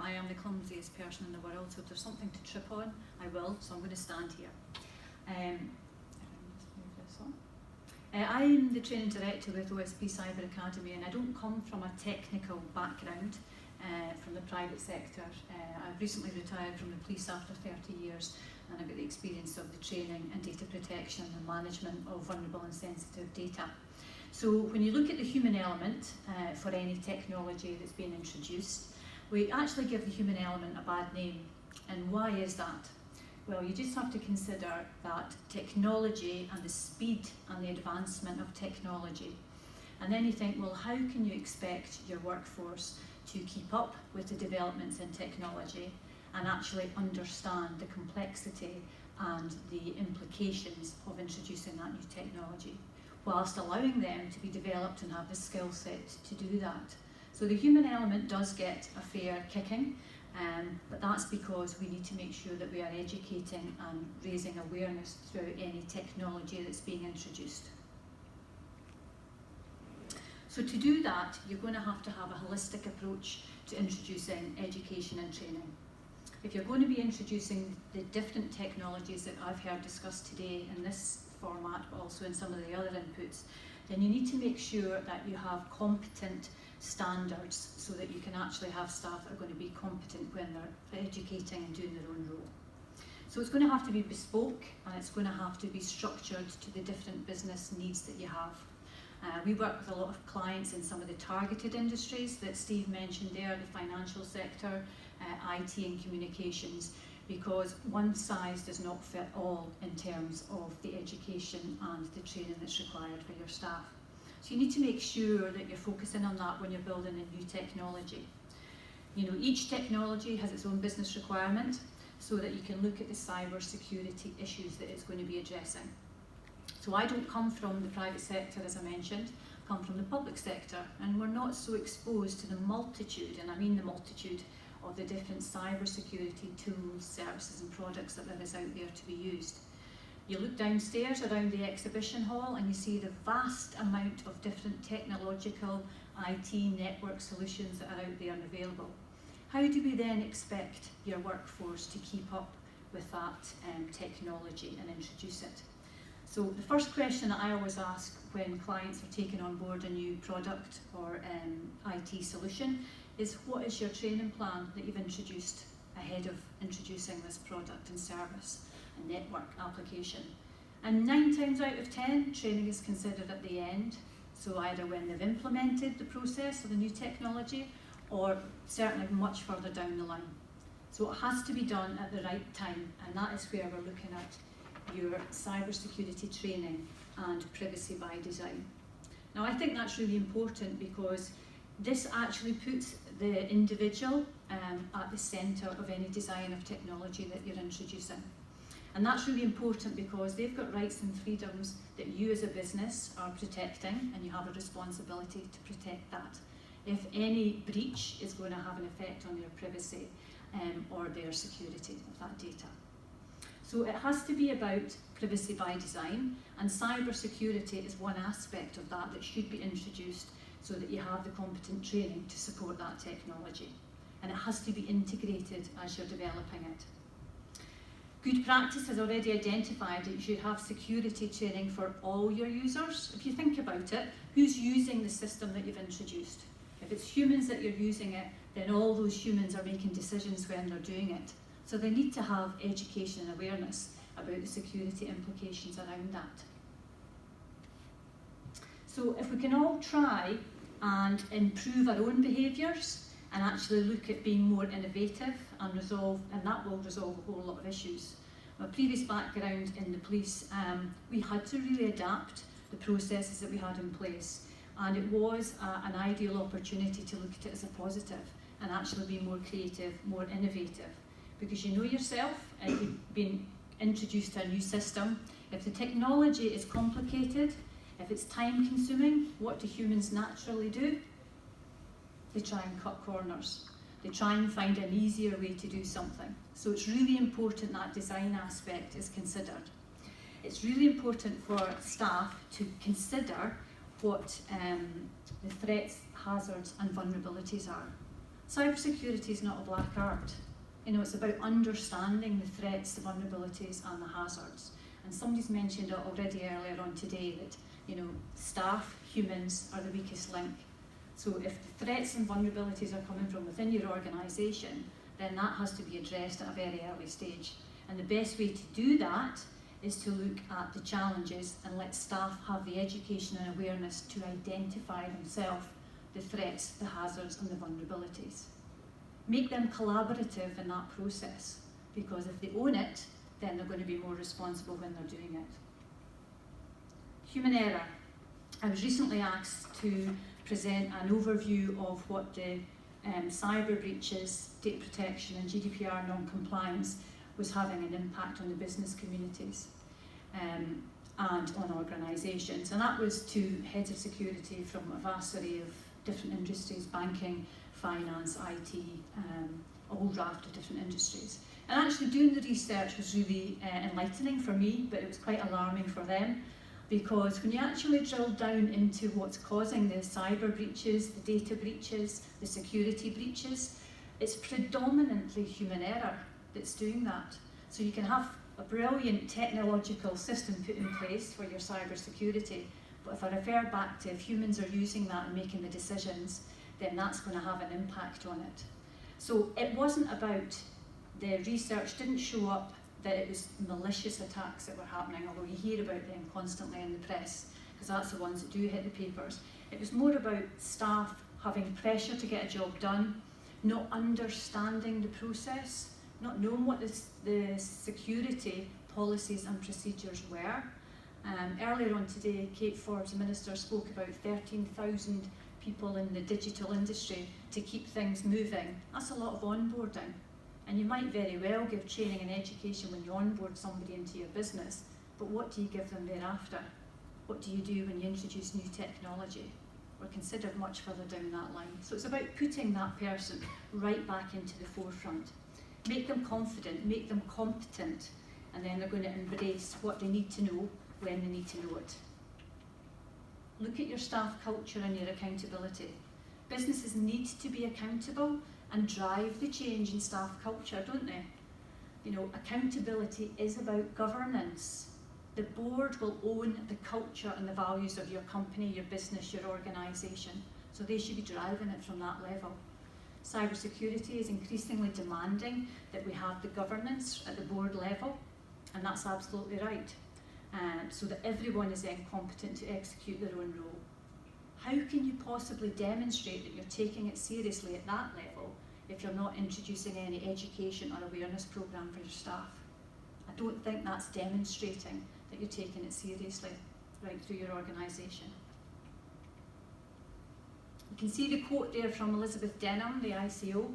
I am the clumsiest person in the world, so if there's something to trip on, I will, so I'm going to stand here. I'm the training director with OSP Cyber Academy, and I don't come from a technical background from the private sector. I've recently retired from the police after 30 years, and I've got the experience of the training and data protection and management of vulnerable and sensitive data. So when you look at the human element for any technology that's been introduced, we actually give the human element a bad name. And why is that? Well, you just have to consider that technology and the speed and the advancement of technology. And then you think, well, how can you expect your workforce to keep up with the developments in technology and actually understand the complexity and the implications of introducing that new technology, whilst allowing them to be developed and have the skill set to do that. So the human element does get a fair kicking, but that's because we need to make sure that we are educating and raising awareness through any technology that's being introduced. So to do that, you're going to have a holistic approach to introducing education and training. If you're going to be introducing the different technologies that I've heard discussed today in this format, but also in some of the other inputs, then you need to make sure that you have competent standards so that you can actually have staff that are going to be competent when they're educating and doing their own role. So it's going to have to be bespoke, and it's going to have to be structured to the different business needs that you have. We work with a lot of clients in some of the targeted industries that Steve mentioned there, the financial sector, IT and communications, because one size does not fit all in terms of the education and the training that's required for your staff. So you need to make sure that you're focusing on that when you're building a new technology. You know, each technology has its own business requirement so that you can look at the cyber security issues that it's going to be addressing. So I don't come from the private sector, as I mentioned, I come from the public sector, and we're not so exposed to the multitude, and I mean the multitude, of the different cyber security tools, services and products that there is out there to be used. You look downstairs around the exhibition hall and you see the vast amount of different technological IT network solutions that are out there and available. How do we then expect your workforce to keep up with that technology and introduce it? So the first question that I always ask when clients are taking on board a new product or IT solution is, what is your training plan that you've introduced ahead of introducing this product and service and network application? And 9 times out of 10, training is considered at the end, so either when they've implemented the process or the new technology, or certainly much further down the line. So it has to be done at the right time, and that is where we're looking at your cybersecurity training and privacy by design. Now, I think that's really important because this actually puts the individual at the centre of any design of technology that you're introducing. And that's really important because they've got rights and freedoms that you as a business are protecting, and you have a responsibility to protect that if any breach is going to have an effect on their privacy or their security of that data. So it has to be about privacy by design, and cyber security is one aspect of that that should be introduced so that you have the competent training to support that technology. And it has to be integrated as you're developing it. Good practice has already identified that you should have security training for all your users. If you think about it, who's using the system that you've introduced? If it's humans that you're using it, then all those humans are making decisions when they're doing it. So they need to have education and awareness about the security implications around that. So if we can all try and improve our own behaviours and actually look at being more innovative and that will resolve a whole lot of issues. My previous background in the police, we had to really adapt the processes that we had in place, and it was an ideal opportunity to look at it as a positive and actually be more creative, more innovative. Because you know yourself, if you've been introduced to a new system, if the technology is complicated, if it's time consuming, what do humans naturally do? They try and cut corners. They try and find an easier way to do something. So it's really important that design aspect is considered. It's really important for staff to consider what the threats, hazards and vulnerabilities are. Cybersecurity is not a black art. You know, it's about understanding the threats, the vulnerabilities and the hazards. And somebody's mentioned it already earlier on today that, you know, staff, humans are the weakest link. So if the threats and vulnerabilities are coming from within your organisation, then that has to be addressed at a very early stage. And the best way to do that is to look at the challenges and let staff have the education and awareness to identify themselves the threats, the hazards and the vulnerabilities. Make them collaborative in that process, because if they own it, then they're going to be more responsible when they're doing it. Human error. I was recently asked to present an overview of what the cyber breaches, data protection and GDPR non-compliance was having an impact on the business communities and on organisations. And that was to heads of security from a vast array of different industries, banking, finance, IT, a whole raft of different industries. And actually doing the research was really enlightening for me, but it was quite alarming for them, because when you actually drill down into what's causing the cyber breaches, the data breaches, the security breaches, it's predominantly human error that's doing that. So you can have a brilliant technological system put in place for your cyber security, but if I refer back to if humans are using that and making the decisions, then that's going to have an impact on it. So it wasn't about, the research didn't show up that it was malicious attacks that were happening, although you hear about them constantly in the press, because that's the ones that do hit the papers. It was more about staff having pressure to get a job done, not understanding the process, not knowing what the security policies and procedures were. Earlier on today, Kate Forbes, the Minister, spoke about 13,000 people in the digital industry to keep things moving. That's a lot of onboarding. And you might very well give training and education when you onboard somebody into your business, but what do you give them thereafter? What do you do when you introduce new technology? We're considered much further down that line. So it's about putting that person right back into the forefront. Make them confident, make them competent, and then they're going to embrace what they need to know when they need to know it. Look at your staff culture and your accountability. Businesses need to be accountable and drive the change in staff culture, don't they? You know, accountability is about governance. The board will own the culture and the values of your company, your business, your organisation. So they should be driving it from that level. Cybersecurity is increasingly demanding that we have the governance at the board level, and that's absolutely right. So that everyone is then competent to execute their own role. How can you possibly demonstrate that you're taking it seriously at that level if you're not introducing any education or awareness programme for your staff? I don't think that's demonstrating that you're taking it seriously right through your organisation. You can see the quote there from Elizabeth Denham, the ICO.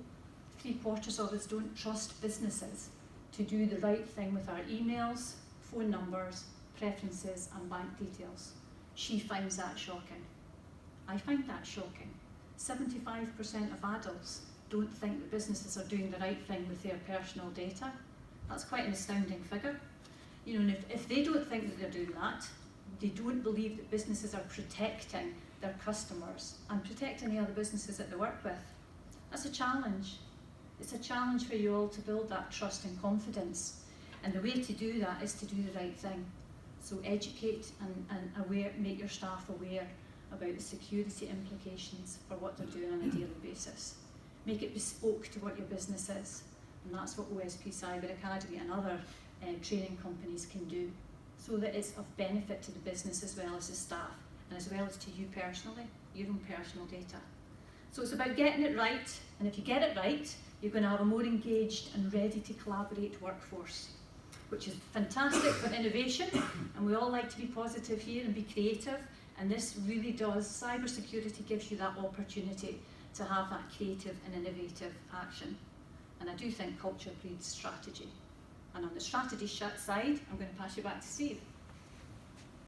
3/4 of us don't trust businesses to do the right thing with our emails, phone numbers, preferences and bank details. She finds that shocking. I find that shocking. 75% of adults don't think that businesses are doing the right thing with their personal data. That's quite an astounding figure. You know, and if they don't think that they're doing that, they don't believe that businesses are protecting their customers and protecting the other businesses that they work with. That's a challenge. It's a challenge for you all to build that trust and confidence. And the way to do that is to do the right thing. So educate and aware, make your staff aware about the security implications for what they're doing on a daily basis. Make it bespoke to what your business is. And that's what OSP Cyber Academy and other training companies can do, so that it's of benefit to the business as well as the staff, and as well as to you personally, your own personal data. So it's about getting it right, and if you get it right, you're going to have a more engaged and ready to collaborate workforce, which is fantastic for innovation, and we all like to be positive here and be creative, and this really does, cybersecurity gives you that opportunity to have that creative and innovative action. And I do think culture breeds strategy. And on the strategy side, I'm going to pass you back to Steve.